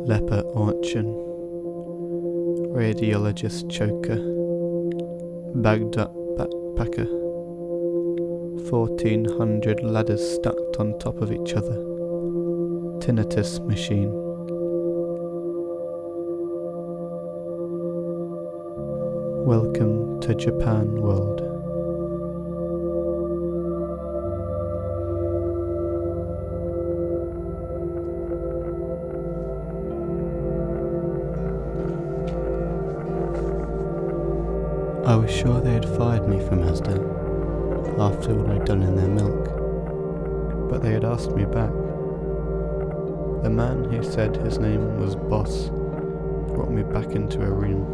leper orchan, radiologist choker, bagged up backpacker, 1400 ladders stacked on top of each other, tinnitus machine. Welcome to Japan world. I was sure they had fired me from Asda after what I'd done in their milk, but they had asked me back. The man who said his name was Boss brought me back into a room.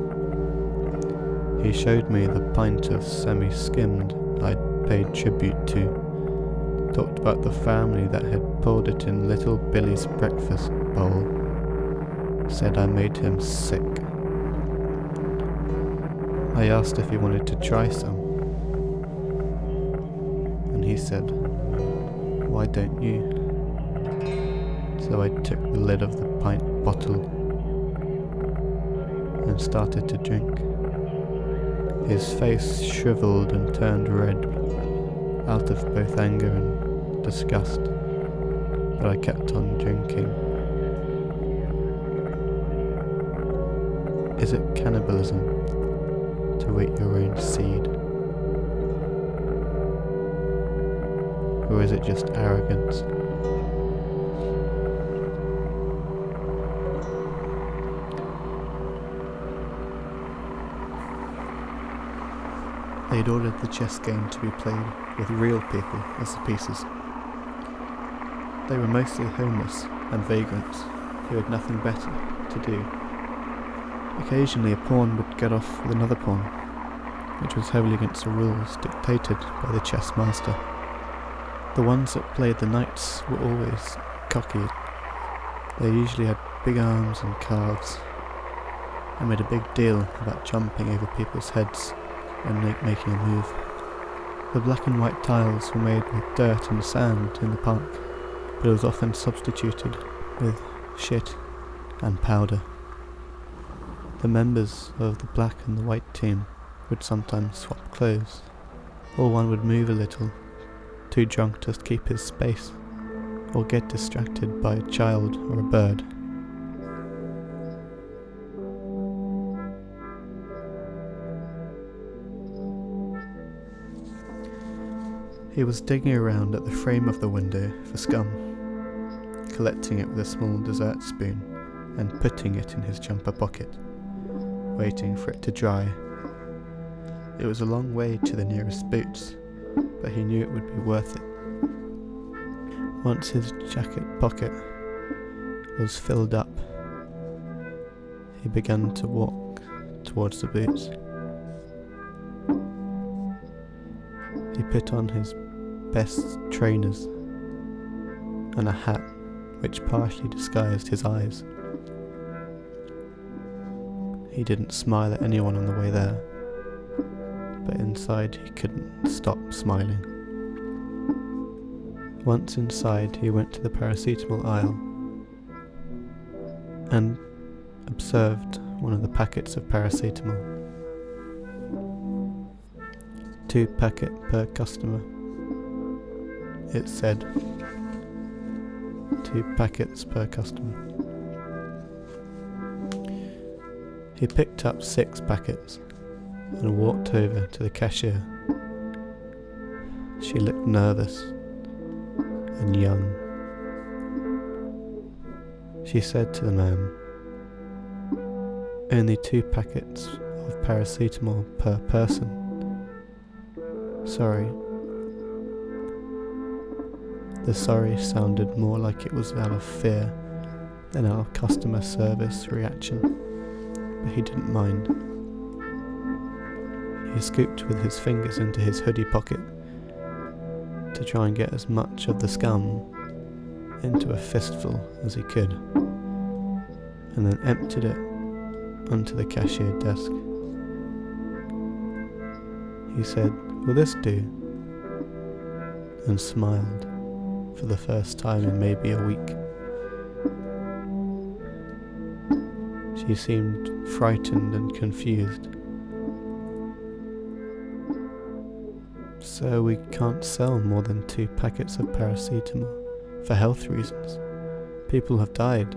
He showed me the pint of semi-skimmed I'd paid tribute to, talked about the family that had poured it in little Billy's breakfast bowl, said I made him sick. I asked if he wanted to try some, and he said, "Why don't you?" So I took the lid of the pint bottle and started to drink. His face shriveled and turned red, out of both anger and disgust, but I kept on drinking. Is it cannibalism to eat your own seed? Or is it just arrogance? They'd ordered the chess game to be played with real people as the pieces. They were mostly homeless and vagrants who had nothing better to do. Occasionally a pawn would get off with another pawn, which was heavily against the rules dictated by the chess master. The ones that played the knights were always cocky. They usually had big arms and calves, and made a big deal about jumping over people's heads and making a move. The black and white tiles were made with dirt and sand in the park, but it was often substituted with shit and powder. The members of the black and the white team would sometimes swap clothes, or one would move a little, too drunk to keep his space, or get distracted by a child or a bird. He was digging around at the frame of the window for scum, collecting it with a small dessert spoon and putting it in his jumper pocket, waiting for it to dry. It was a long way to the nearest boots, but he knew it would be worth it. Once his jacket pocket was filled up, he began to walk towards the boots. He put on his best trainers and a hat which partially disguised his eyes. He didn't smile at anyone on the way there, but inside he couldn't stop smiling. Once inside, he went to the paracetamol aisle and observed one of the packets of paracetamol. 2 packet per customer, it said. 2 packets per customer. He picked up 6 packets and walked over to the cashier. She looked nervous and young. She said to the man, "Only 2 packets of paracetamol per person. Sorry." The sorry sounded more like it was out of fear than out of customer service reaction, but he didn't mind. He scooped with his fingers into his hoodie pocket to try and get as much of the scum into a fistful as he could, and then emptied it onto the cashier desk. He said, "Will this do?" and smiled for the first time in maybe a week. He seemed frightened and confused. So we can't sell more than 2 packets of paracetamol for health reasons. People have died.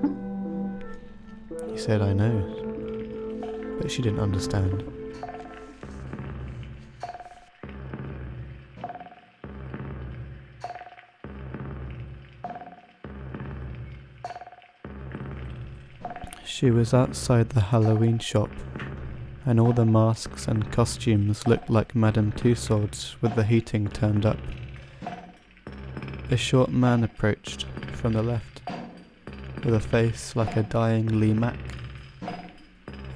He said, I know. But she didn't understand. She was outside the Halloween shop, and all the masks and costumes looked like Madame Tussauds with the heating turned up. A short man approached from the left, with a face like a dying Lee Mack.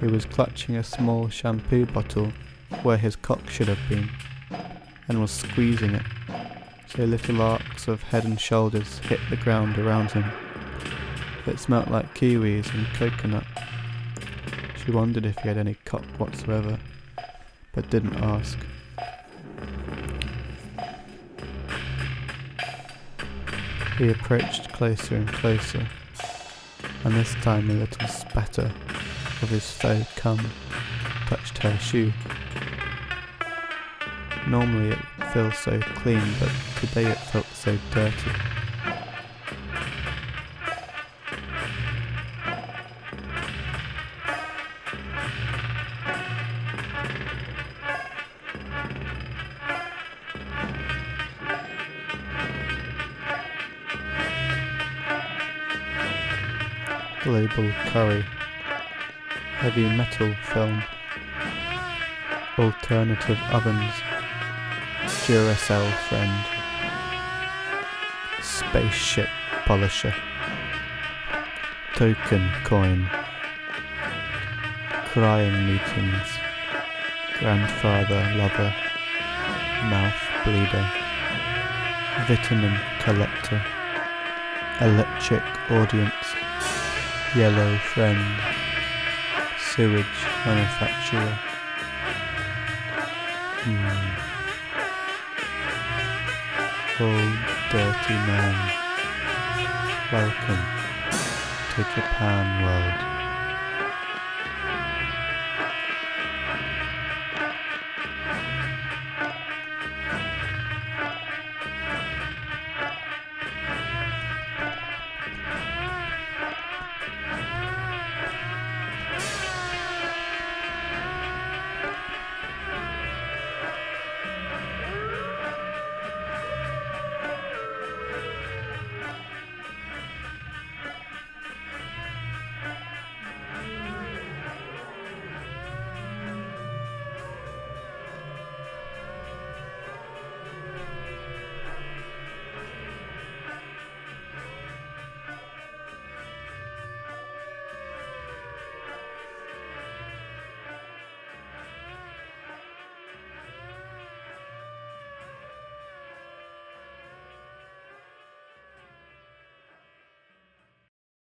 He was clutching a small shampoo bottle where his cock should have been, and was squeezing it, so little arcs of head and shoulders hit the ground around him. It smelt like kiwis and coconut. She wondered if he had any cock whatsoever, but didn't ask. He approached closer and closer, and this time a little spatter of his faux cum touched her shoe. Normally it feels so clean, but today it felt so dirty. Global Curry, heavy metal film, alternative ovens, Duracell friend, spaceship polisher, token coin, crying meetings, grandfather lover, mouth bleeder, vitamin collector, electric audience, yellow friend, sewage manufacturer. Old dirty man. Welcome to Japan world.